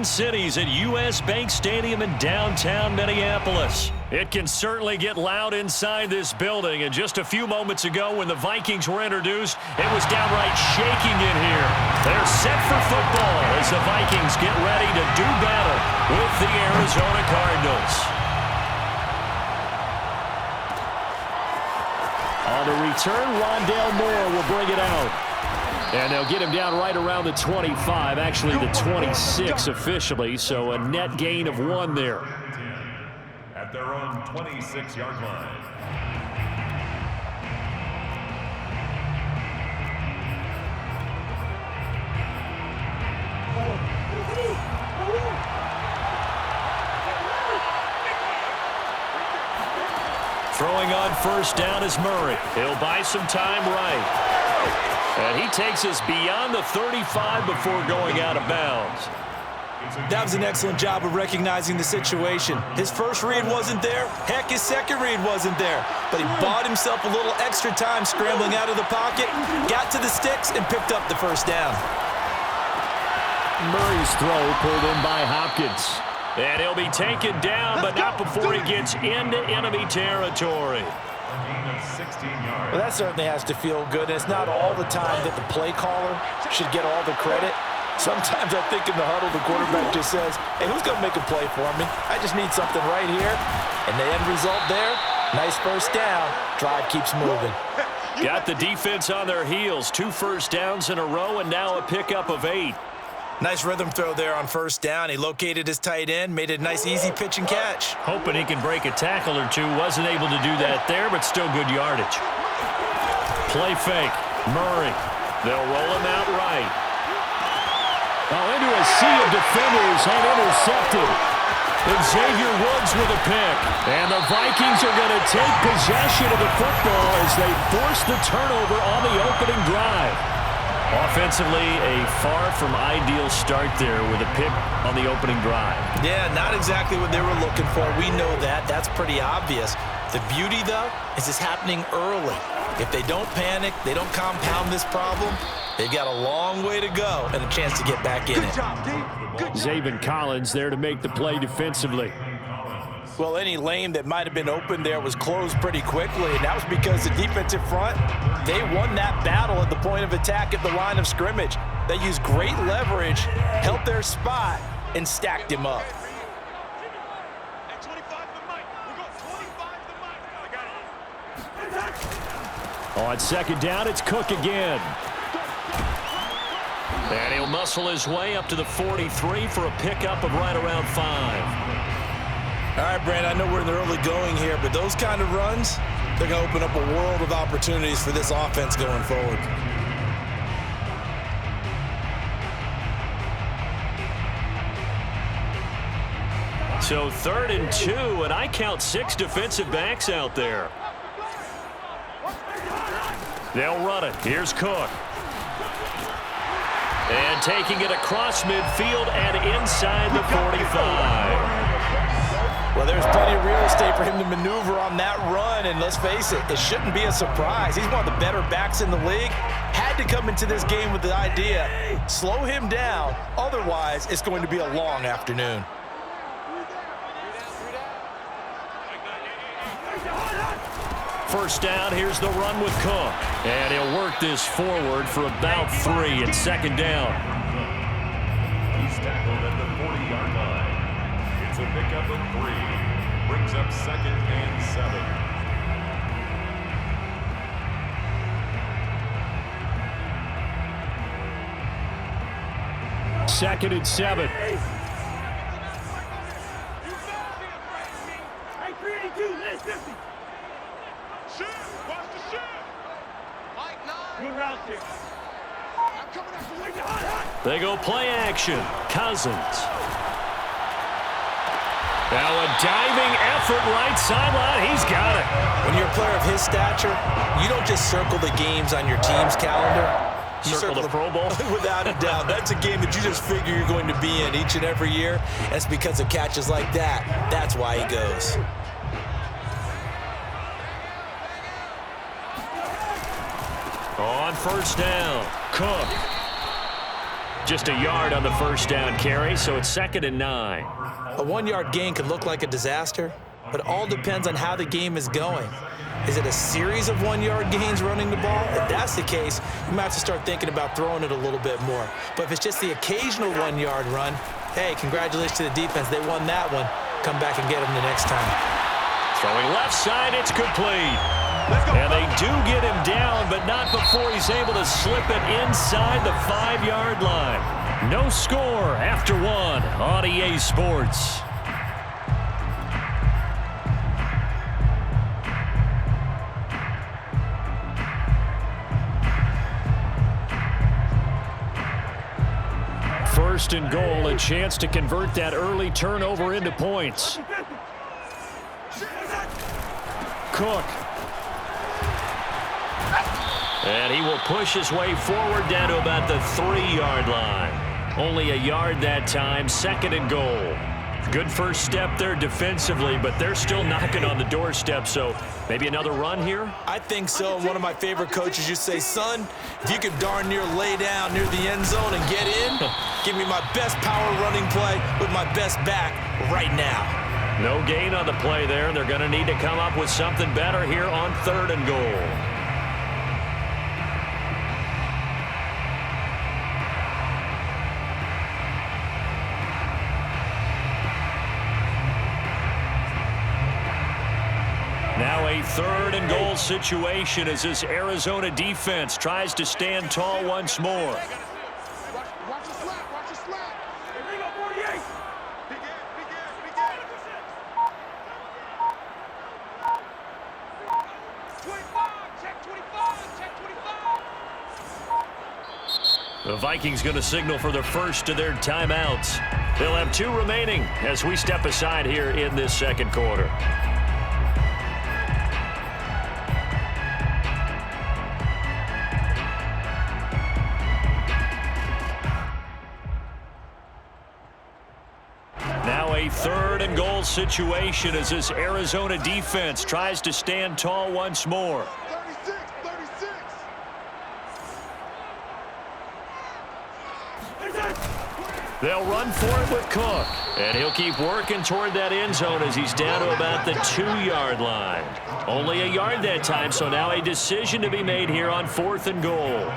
Twin Cities at U.S. Bank Stadium in downtown Minneapolis. It can certainly get loud inside this building, and just a few moments ago when the Vikings were introduced, it was downright shaking in here. They're set for football as the Vikings get ready to do battle with the Arizona Cardinals. On the return, Rondale Moore will bring it out. And they'll get him down right around the 25, actually the 26 officially, so a net gain of 1 there. At their own 26-yard line. Throwing on first down is Murray. He'll buy some time right. And he takes us beyond the 35 before going out of bounds. That was an excellent job of recognizing the situation. His first read wasn't there. Heck, his second read wasn't there. But he bought himself a little extra time scrambling out of the pocket, got to the sticks, and picked up the first down. Murray's throw pulled in by Hopkins. And he'll be taken down, but not before he gets into enemy territory. Well, that certainly has to feel good. And it's not all the time that the play caller should get all the credit. Sometimes I think in the huddle, the quarterback just says, hey, who's going to make a play for me? I just need something right here. And the end result there, nice first down. Drive keeps moving. Got the defense on their heels. 2 first downs in a row, and now a pickup of 8. Nice rhythm throw there on first down. He located his tight end, made it a nice, easy pitch and catch. Hoping he can break a tackle or two. Wasn't able to do that there, but still good yardage. Play fake. Murray. They'll roll him out right. Into a sea of defenders and intercepted. And Xavier Woods with a pick. And the Vikings are going to take possession of the football as they force the turnover on the opening drive. Offensively, a far from ideal start there with a pick on the opening drive. Yeah, not exactly what they were looking for. We know that. That's pretty obvious. The beauty, though, is it's happening early. If they don't panic, they don't compound this problem, they've got a long way to go and a chance to get back in it. Zaven Collins there to make the play defensively. Well, any lane that might have been open there was closed pretty quickly, and that was because the defensive front, they won that battle at the point of attack at the line of scrimmage. They used great leverage, held their spot, and stacked him up. On second down, it's Cook again. And he'll muscle his way up to the 43 for a pickup of right around 5. All right, Brand, I know we're in the early going here, but those kind of runs, they're going to open up a world of opportunities for this offense going forward. So 3rd and 2, and I count 6 defensive backs out there. They'll run it. Here's Cook. And taking it across midfield and inside the 45. Well, there's plenty of real estate for him to maneuver on that run, and let's face it, it shouldn't be a surprise. He's one of the better backs in the league. Had to come into this game with the idea, slow him down, otherwise it's going to be a long afternoon. First down, here's the run with Cook. And he'll work this forward for about 3 and second down. He's tackled at the 40-yard line. It's a pickup of 3. Brings up 2nd and 7. 2nd and 7. They go play action. Cousins. Now a diving effort right sideline. He's got it. When you're a player of his stature, you don't just circle the games on your team's calendar. You circle the Pro Bowl? Without a doubt. That's a game that you just figure you're going to be in each and every year. And it's because of catches like that. That's why he goes. On first down, Cook. Just a yard on the first down carry, so it's 2nd and 9. A 1-yard gain could look like a disaster, but it all depends on how the game is going. Is it a series of 1-yard gains running the ball? If that's the case, you might have to start thinking about throwing it a little bit more. But if it's just the occasional 1-yard run, hey, congratulations to the defense. They won that one. Come back and get them the next time. Throwing left side, it's complete. And they do get him down, but not before he's able to slip it inside the 5-yard line. No score after 1 on EA Sports. First and goal, a chance to convert that early turnover into points. Cook. And he will push his way forward down to about the 3-yard line. Only a yard that time, 2nd and goal. Good first step there defensively, but they're still knocking on the doorstep, so maybe another run here? I think so. One of my favorite coaches used to say, son, if you could darn near lay down near the end zone and get in, give me my best power running play with my best back right now. No gain on the play there, and they're going to need to come up with something better here on 3rd and goal. Now a 3rd and goal situation as this Arizona defense tries to stand tall once more. Watch the slap, watch the slap. Here we go, 48. Big in. 25, check 25, check 25. The Vikings going to signal for the first of their timeouts. They'll have 2 remaining as we step aside here in this 2nd quarter. A 3rd and goal situation as this Arizona defense tries to stand tall once more. 36. They'll run for it with Cook, and he'll keep working toward that end zone as he's down to about the 2-yard line. Only a yard that time, so now a decision to be made here on 4th and goal.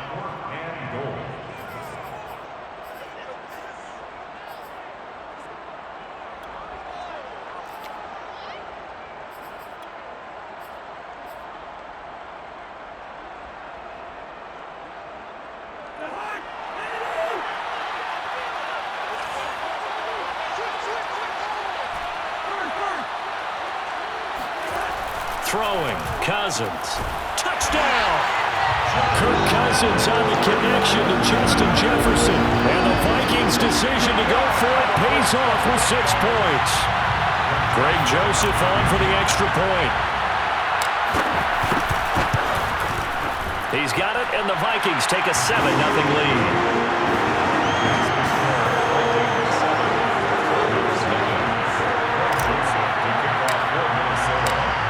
Throwing, Cousins. Touchdown! Kirk Cousins on the connection to Justin Jefferson. And the Vikings' decision to go for it pays off with 6 points. Greg Joseph on for the extra point. He's got it, and the Vikings take a 7-0 lead.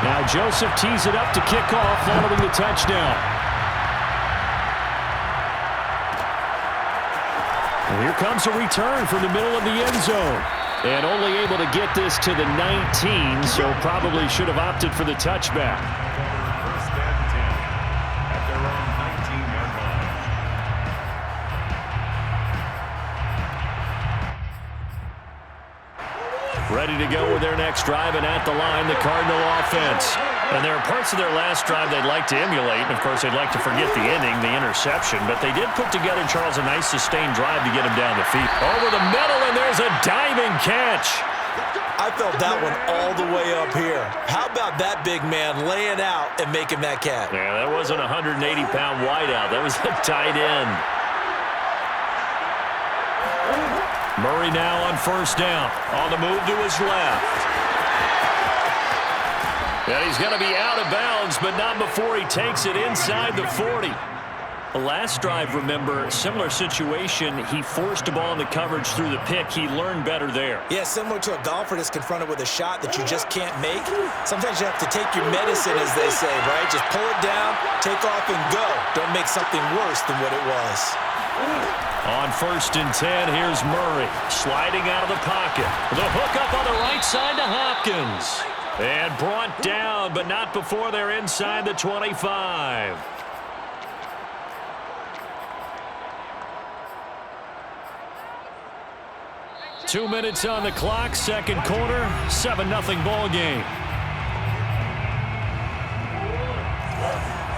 Now Joseph tees it up to kick off following the touchdown. And here comes a return from the middle of the end zone. And only able to get this to the 19, so probably should have opted for the touchback. First and 10 at their own 19-yard line. Ready to go with their next drive, and at the line, the Cardinal offense. And there are parts of their last drive they'd like to emulate. And, of course, they'd like to forget the ending, the interception. But they did put together, Charles, a nice sustained drive to get him down the field. Over the middle, and there's a diving catch. I felt that one all the way up here. How about that big man laying out and making that catch? Yeah, that wasn't a 180-pound wideout. That was a tight end. Murray now on first down. On the move to his left. And he's going to be out of bounds, but not before he takes it inside the 40. The last drive, remember, similar situation. He forced a ball in the coverage through the pick. He learned better there. Yeah, similar to a golfer that's confronted with a shot that you just can't make. Sometimes you have to take your medicine, as they say, right? Just pull it down, take off, and go. Don't make something worse than what it was. On 1st and 10, here's Murray sliding out of the pocket. The hook up on the right side to Hopkins. And brought down, but not before they're inside the 25. Two minutes on the clock, second quarter, 7-0 ball game.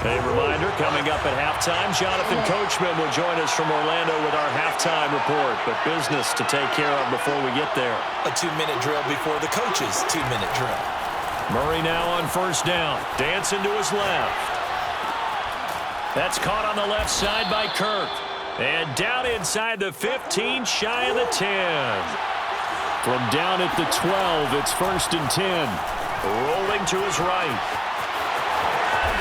A reminder, coming up at halftime, Jonathan Coachman will join us from Orlando with our halftime report. But business to take care of before we get there. A 2-minute drill before the coach's 2-minute drill. Murray now on 1st down. Dancing to his left. That's caught on the left side by Kirk. And down inside the 15, shy of the 10. From down at the 12, it's 1st and 10. Rolling to his right.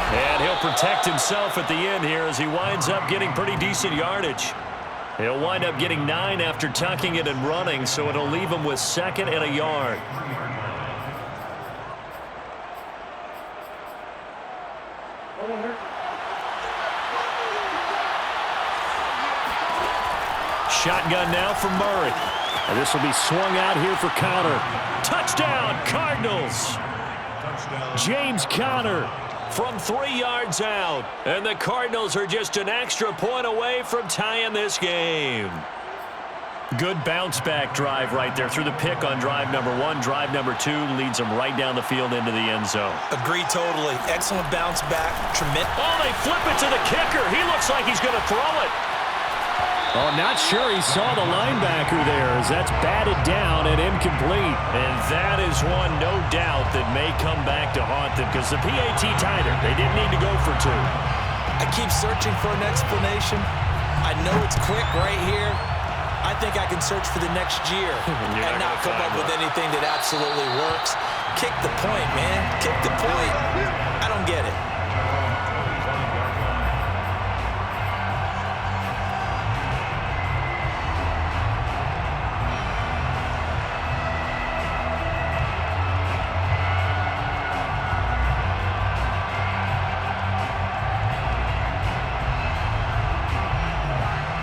And he'll protect himself at the end here as he winds up getting pretty decent yardage. He'll wind up getting 9 after tucking it and running, so it'll leave him with 2nd and a yard. Shotgun now from Murray. And this will be swung out here for Conner. Touchdown, Cardinals! James Conner from 3 yards out. And the Cardinals are just an extra point away from tying this game. Good bounce-back drive right there through the pick on drive number 1. Drive number 2 leads them right down the field into the end zone. Agree totally. Excellent bounce-back. Tremendous. Oh, they flip it to the kicker. He looks like he's going to throw it. Oh, not sure he saw the linebacker there as that's batted down and incomplete. And that is one, no doubt, that may come back to haunt them because the PAT tied it. They didn't need to go for 2. I keep searching for an explanation. I know it's quick right here. I think I can search for the next year and not come up with anything that absolutely works. Kick the point, man. Kick the point. I don't get it.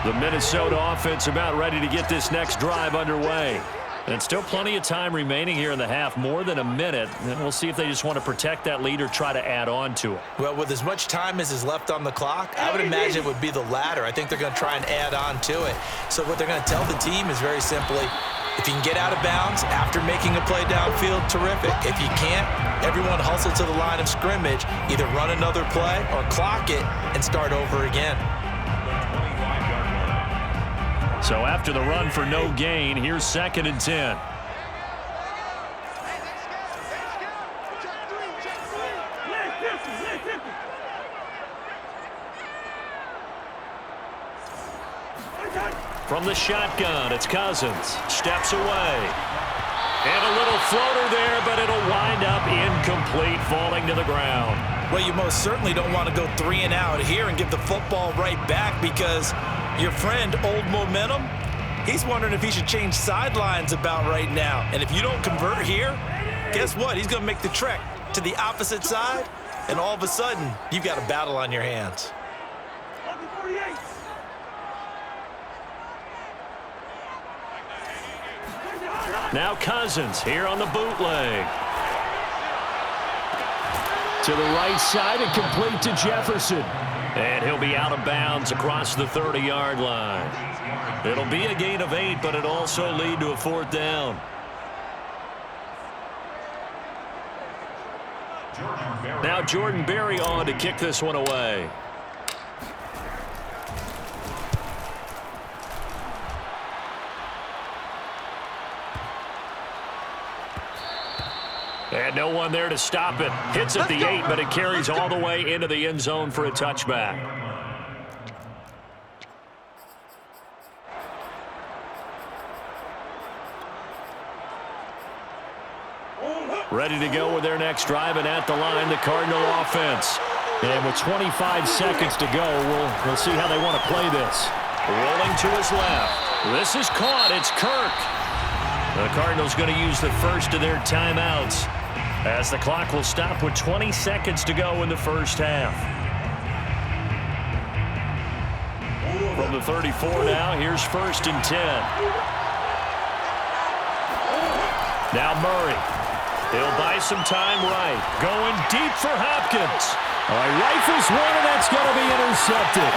The Minnesota offense about ready to get this next drive underway. And still plenty of time remaining here in the half, more than a minute. And we'll see if they just want to protect that lead or try to add on to it. Well, with as much time as is left on the clock, I would imagine it would be the latter. I think they're going to try and add on to it. So what they're going to tell the team is very simply, if you can get out of bounds after making a play downfield, terrific. If you can't, everyone hustle to the line of scrimmage, either run another play or clock it and start over again. So after the run for no gain, here's 2nd and 10. From the shotgun, it's Cousins. Steps away. And a little floater there, but it'll wind up incomplete, falling to the ground. Well, you most certainly don't want to go 3 and out here and give the football right back because your friend, Old Momentum, he's wondering if he should change sidelines about right now. And if you don't convert here, guess what? He's going to make the trek to the opposite side, and all of a sudden, you've got a battle on your hands. Now Cousins here on the bootleg. To the right side and complete to Jefferson. And he'll be out of bounds across the 30-yard line. It'll be a gain of 8, but it'll also lead to a 4th down. Now Jordan Berry on to kick this one away. And no one there to stop it. Hits at the 8, but it carries all the way into the end zone for a touchback. Ready to go with their next drive, and at the line, the Cardinal offense. And with 25 seconds to go, we'll see how they want to play this. Rolling to his left. This is caught. It's Kirk. The Cardinals going to use the first of their timeouts as the clock will stop with 20 seconds to go in the first half. From the 34 now. Here's 1st and 10. Now Murray. He'll buy some time right. Going deep for Hopkins. All right, rifles one, and that's going to be intercepted.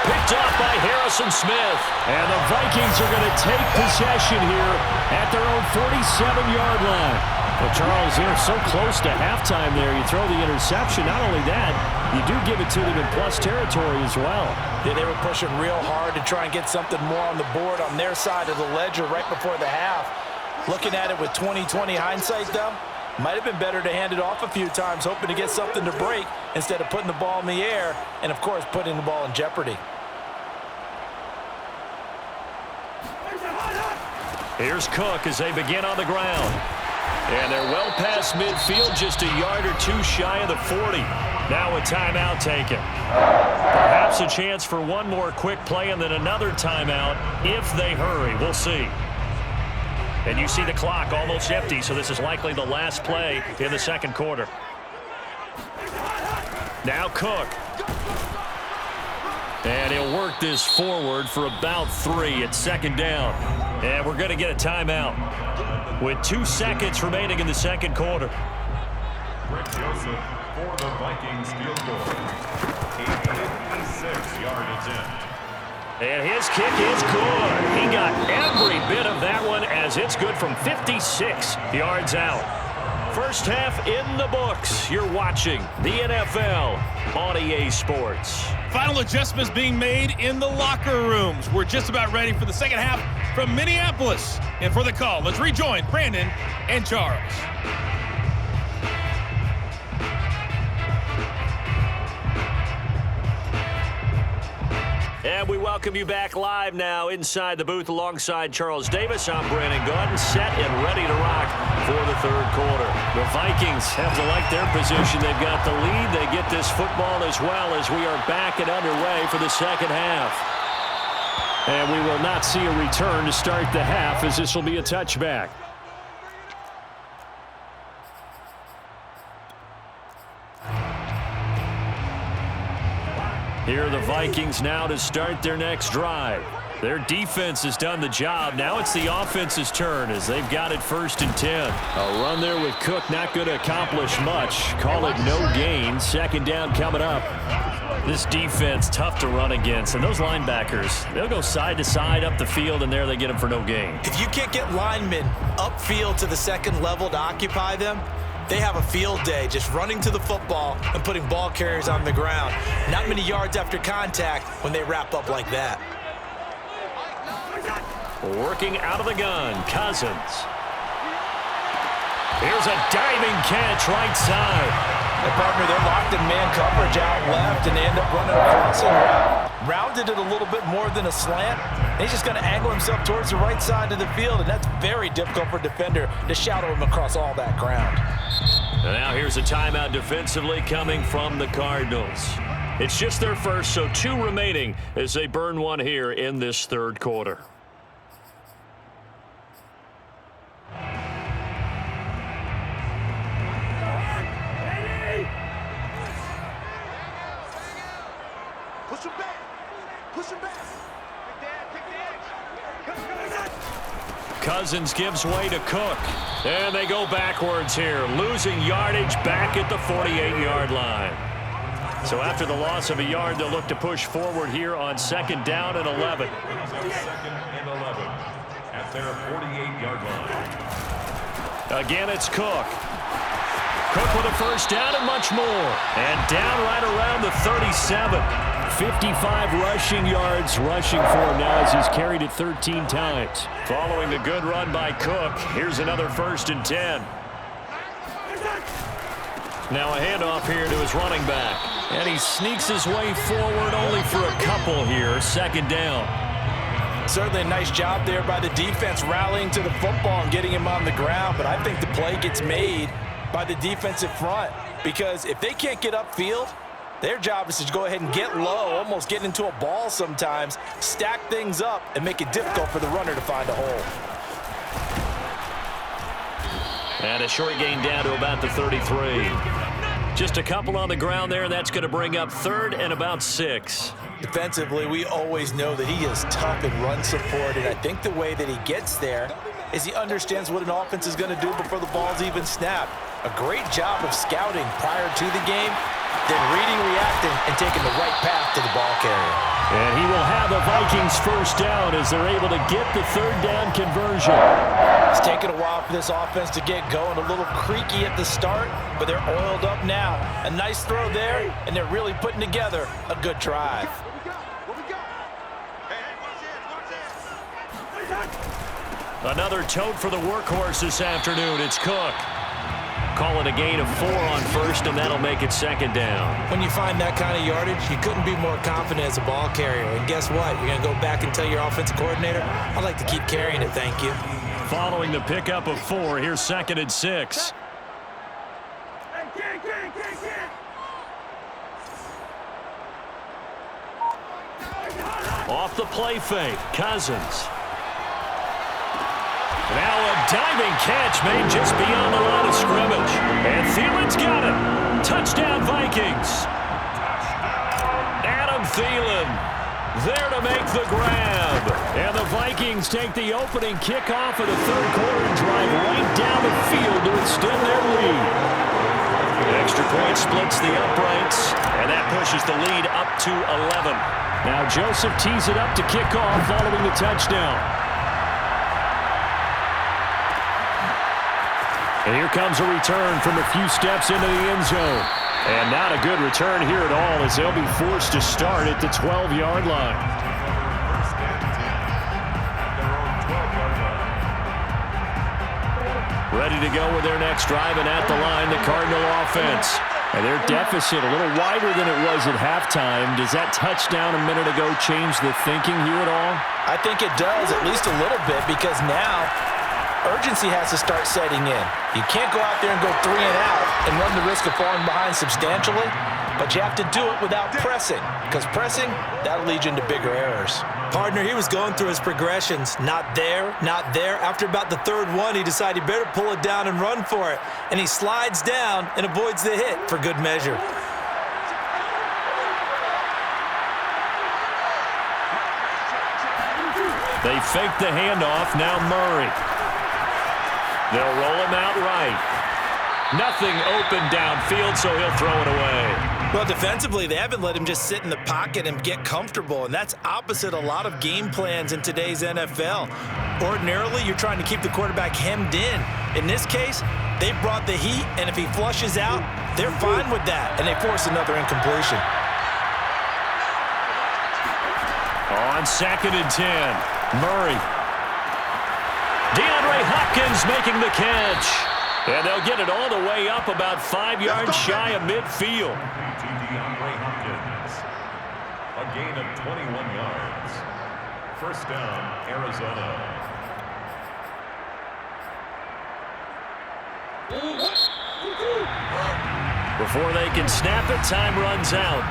Picked off by Harrison Smith. And the Vikings are going to take possession here at their own 47-yard line. Well, Charles, they're so close to halftime there. You throw the interception. Not only that, you do give it to them in plus territory as well. Yeah, they were pushing real hard to try and get something more on the board on their side of the ledger right before the half. Looking at it with 20/20 hindsight, though, might have been better to hand it off a few times, hoping to get something to break instead of putting the ball in the air and, of course, putting the ball in jeopardy. Here's Cook as they begin on the ground. And they're well past midfield, just a yard or two shy of the 40. Now a timeout taken. Perhaps a chance for one more quick play and then another timeout if they hurry. We'll see. And you see the clock almost empty, so this is likely the last play in the second quarter. Now Cook. And he'll work this forward for about 3 at 2nd down. And we're going to get a timeout with 2 seconds remaining in the second quarter. Greg Joseph for the Vikings field goal. A 56-yard attempt. And his kick is good. He got every bit of that one as it's good from 56 yards out. First half in the books. You're watching the NFL on EA Sports. Final adjustments being made in the locker rooms. We're just about ready for the second half from Minneapolis. And for the call, let's rejoin Brandon and Charles. And we welcome you back live now inside the booth alongside Charles Davis. I'm Brandon Gaudin, set and ready to rock for the third quarter. The Vikings have to like their position. They've got the lead. They get this football as well as we are back and underway for the second half. And we will not see a return to start the half as this will be a touchback. Here are the Vikings now to start their next drive. Their defense has done the job. Now it's the offense's turn as they've got it 1st and 10. A run there with Cook not going to accomplish much. Call it no gain. 2nd down coming up. This defense tough to run against. And those linebackers, they'll go side to side up the field, and there they get them for no gain. If you can't get linemen upfield to the second level to occupy them, they have a field day just running to the football and putting ball carriers on the ground. Not many yards after contact when they wrap up like that. Working out of the gun, Cousins. Here's a diving catch right side. And partner, they're locked in man coverage out left, and they end up running a crossing route. Rounded it a little bit more than a slant. And he's just going to angle himself towards the right side of the field, and that's very difficult for a defender to shadow him across all that ground. And now here's a timeout defensively coming from the Cardinals. It's just their first, so 2 remaining as they burn one here in this third quarter. Push him back. Push him back. Pick the edge. Cousins gives way to Cook. And they go backwards here, losing yardage back at the 48-yard line. So after the loss of a yard, they'll look to push forward here on 2nd down and 11. 2nd and 11 at their 48-yard line. Again, it's Cook. Cook with a 1st down and much more. And down right around the 37. 55 rushing yards rushing for him now as he's carried it 13 times. Following the good run by Cook, here's another 1st and 10. Now a handoff here to his running back. And he sneaks his way forward only for a couple here. 2nd down. Certainly a nice job there by the defense rallying to the football and getting him on the ground, but I think the play gets made by the defensive front because if they can't get upfield, their job is to go ahead and get low, almost get into a ball sometimes, stack things up, and make it difficult for the runner to find a hole. And a short gain down to about the 33. Just a couple on the ground there, and that's going to bring up 3rd and about 6. Defensively, we always know that he is tough in run support, and I think the way that he gets there is he understands what an offense is going to do before the ball's even snapped. A great job of scouting prior to the game, then reading, reacting, and taking the right path to the ball carrier. And he will have a Vikings first down as they're able to get the third down conversion. It's taken a while for this offense to get going. A little creaky at the start, but they're oiled up now. A nice throw there, and they're really putting together a good drive. Another tote for the workhorse this afternoon. It's Cook. Calling a gain of 4 on first, and that'll make it second down. When you find that kind of yardage, you couldn't be more confident as a ball carrier. And guess what? You're going to go back and tell your offensive coordinator, I'd like to keep carrying it, thank you. Following the pickup of 4, here's 2nd and 6. Off the play fake, Cousins. Now a diving catch made just beyond the line of scrimmage. And Thielen's got it. Touchdown, Vikings. Adam Thielen there to make the grab. And the Vikings take the opening kickoff of the third quarter and drive right down the field to extend their lead. The extra point splits the uprights, and that pushes the lead up to 11. Now Joseph tees it up to kick off following the touchdown. And here comes a return from a few steps into the end zone. And not a good return here at all as they'll be forced to start at the 12-yard line. First and 10 at their own 12-yard line. Ready to go with their next drive, and at the line, the Cardinal offense. And their deficit a little wider than it was at halftime. Does that touchdown a minute ago change the thinking here at all? I think it does, at least a little bit, because now urgency has to start setting in. You can't go out there and go 3 and out and run the risk of falling behind substantially, but you have to do it without pressing, because pressing, that'll lead you into bigger errors. Partner, he was going through his progressions. Not there, not there. After about the third one, he decided he better pull it down and run for it. And he slides down and avoids the hit for good measure. They fake the handoff. Now Murray. They'll roll him out right. Nothing open downfield, so he'll throw it away. Well, defensively, they haven't let him just sit in the pocket and get comfortable, and that's opposite a lot of game plans in today's NFL. Ordinarily, you're trying to keep the quarterback hemmed in. In this case, they brought the heat, and if he flushes out, they're fine with that, and they force another incompletion. On 2nd and 10, Murray. DeAndre Hopkins making the catch. And they'll get it all the way up about 5 yards shy of midfield. To DeAndre Hopkins. A gain of 21 yards. First down, Arizona. Before they can snap it, time runs out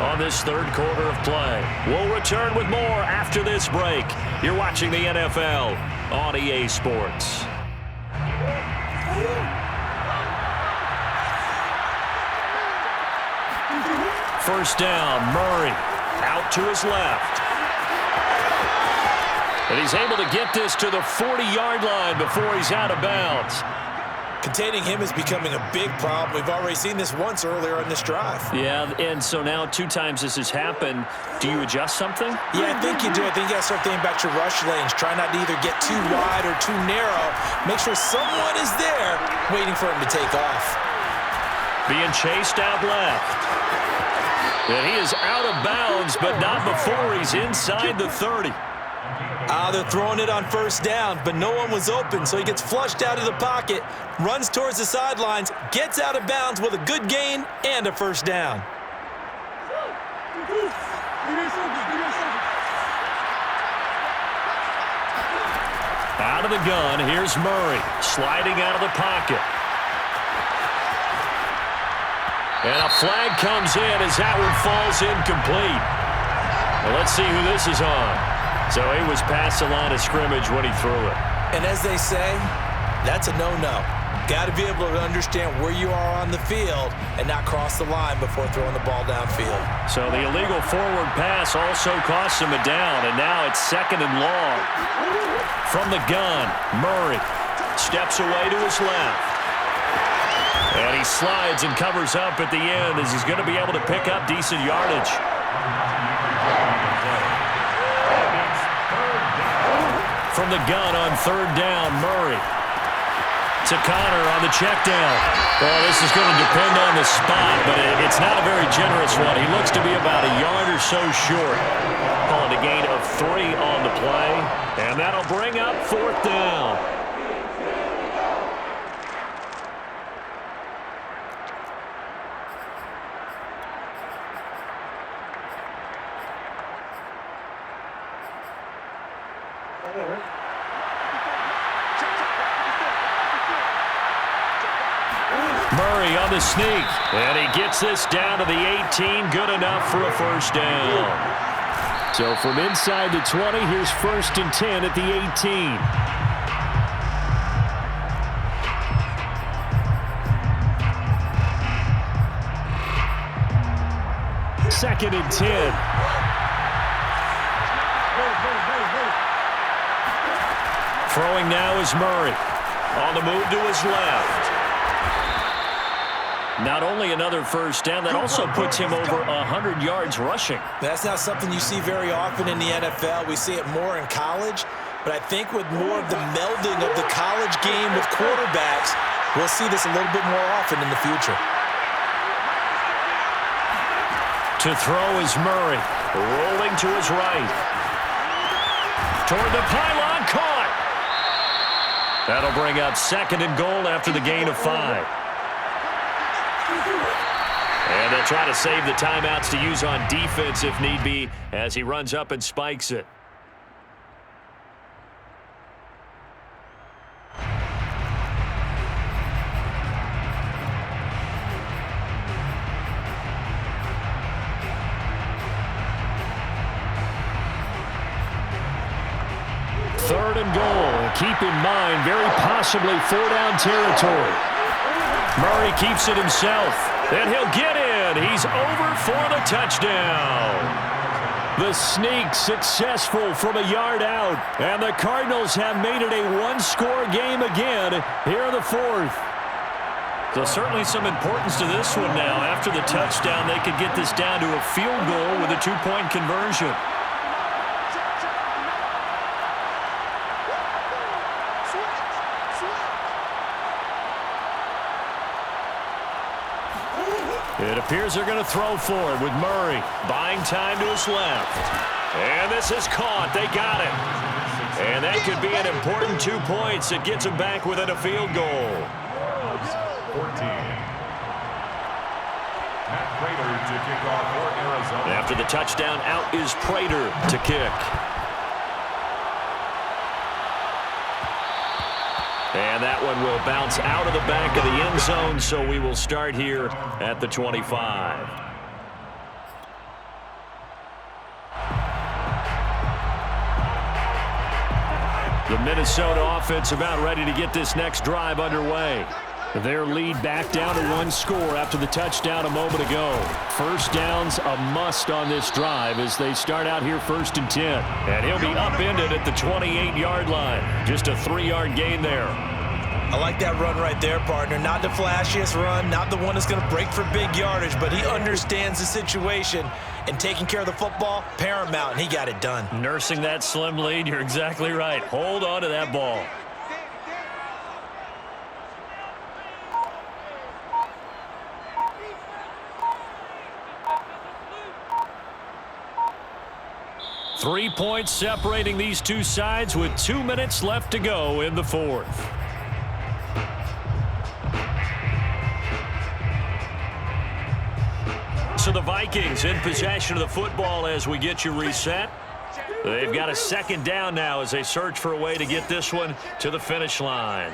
on this third quarter of play. We'll return with more after this break. You're watching the NFL on EA Sports. First down, Murray out to his left. And he's able to get this to the 40-yard line before he's out of bounds. Containing him is becoming a big problem. We've already seen this once earlier on this drive. Yeah, and so now 2 times this has happened. Do you adjust something? Yeah, I think you do. I think you got to start thinking about your rush lanes. Try not to either get too wide or too narrow. Make sure someone is there waiting for him to take off. Being chased out left. And he is out of bounds, but not before he's inside the 30. They're throwing it on first down, but no one was open, so he gets flushed out of the pocket, runs towards the sidelines, gets out of bounds with a good gain and a first down. Out of the gun, here's Murray, sliding out of the pocket. And a flag comes in as that one falls incomplete. Well, let's see who this is on. So he was past the line of scrimmage when he threw it. And as they say, that's a no-no. Got to be able to understand where you are on the field and not cross the line before throwing the ball downfield. So the illegal forward pass also costs him a down, and now it's 2nd and long. From the gun, Murray steps away to his left. And he slides and covers up at the end as he's going to be able to pick up decent yardage. From the gun on 3rd down, Murray to Connor on the check down. Well, this is going to depend on the spot, but it's not a very generous one. He looks to be about a yard or so short. Calling a gain of 3 on the play, and that'll bring up 4th down. Murray on the sneak, and he gets this down to the 18, good enough for a 1st down. So from inside the 20, here's 1st and 10 at the 18. Second and 10. Throwing now is Murray. On the move to his left. Not only another 1st down, that also puts him over 100 yards rushing. That's not something you see very often in the NFL. We see it more in college, but I think with more of the melding of the college game with quarterbacks, we'll see this a little bit more often in the future. To throw is Murray, rolling to his right. Toward the pylon, caught. That'll bring up 2nd and goal after the gain of 5. And they'll try to save the timeouts to use on defense if need be as he runs up and spikes it. Third and goal. Keep in mind, very possibly 4-down territory. Murray keeps it himself, and he'll get in. He's over for the touchdown. The sneak successful from a yard out, and the Cardinals have made it a 1-score game again here in the 4th. So certainly some importance to this one now. After the touchdown, they could get this down to a field goal with a 2-point conversion. It appears they're going to throw for it with Murray buying time to his left. And this is caught. They got it. And that could be an important 2 points. It gets them back within a field goal. 14. Matt Prater to kick off for Arizona. After the touchdown, out is Prater to kick. And that one will bounce out of the back of the end zone, so we will start here at the 25. The Minnesota offense about ready to get this next drive underway. Their lead back down to 1 score after the touchdown a moment ago. 1st down's a must on this drive as they start out here 1st and 10. And he'll be upended at the 28-yard line. Just a 3-yard gain there. I like that run right there, partner. Not the flashiest run, not the one that's going to break for big yardage, but he understands the situation, and taking care of the football, paramount, and he got it done. Nursing that slim lead, you're exactly right. Hold on to that ball. Three points separating these two sides with 2 minutes left to go in the 4th. So the Vikings in possession of the football as we get you reset. They've got a 2nd down now as they search for a way to get this one to the finish line.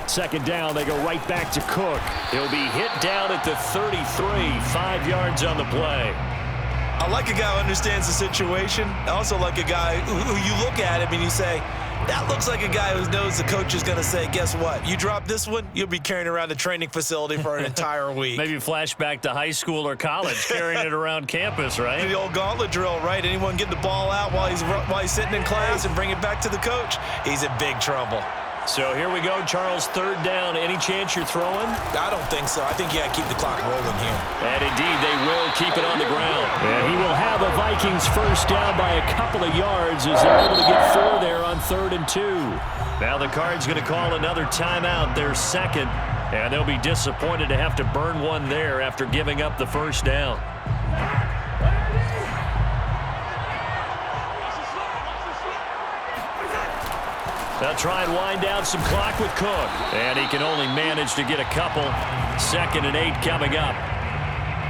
Second down, they go right back to Cook. He'll be hit down at the 33, 5 yards on the play. I like a guy who understands the situation. I also like a guy who you look at him and you say, that looks like a guy who knows the coach is going to say, guess what? You drop this one, you'll be carrying around the training facility for an entire week. Maybe flashback to high school or college, carrying it around campus, right? The old gauntlet drill, right? Anyone get the ball out while he's sitting in class and bring it back to the coach, he's in big trouble. So here we go, Charles, third down. Any chance you're throwing? I don't think so. I think you got to keep the clock rolling here. And indeed, they will keep it on the ground. And he will have a Vikings first down by a couple of yards as they're able to get 4 there on 3rd and 2. Now the Cards going to call another timeout, their second, and they'll be disappointed to have to burn one there after giving up the first down. They'll try and wind down some clock with Cook. And he can only manage to get a couple. 2nd and 8 coming up.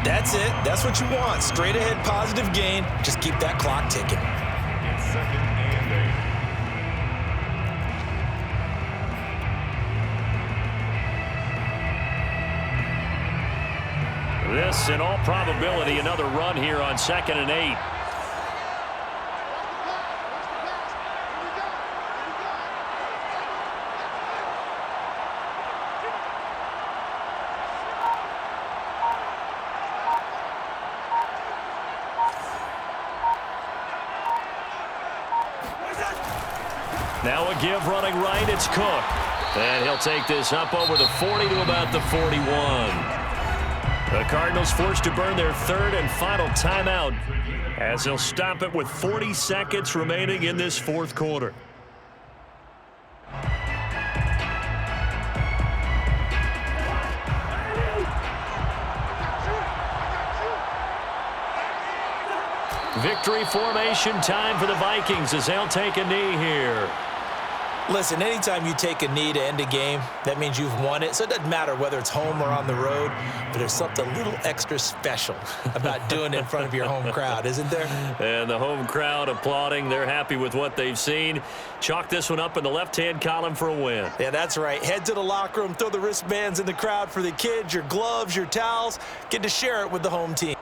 That's it. That's what you want. Straight ahead positive gain. Just keep that clock ticking. It's 2nd and 8. This, in all probability, another run here on 2nd and 8. Now a give running right, it's Cook. And he'll take this up over the 40 to about the 41. The Cardinals forced to burn their 3rd and final timeout as they'll stop it with 40 seconds remaining in this 4th quarter. Victory formation time for the Vikings as they'll take a knee here. Listen, anytime you take a knee to end a game, that means you've won it. So it doesn't matter whether it's home or on the road, but there's something a little extra special about doing it in front of your home crowd, isn't there? And the home crowd applauding. They're happy with what they've seen. Chalk this one up in the left-hand column for a win. Yeah, that's right. Head to the locker room, throw the wristbands in the crowd for the kids, your gloves, your towels. Get to share it with the home team.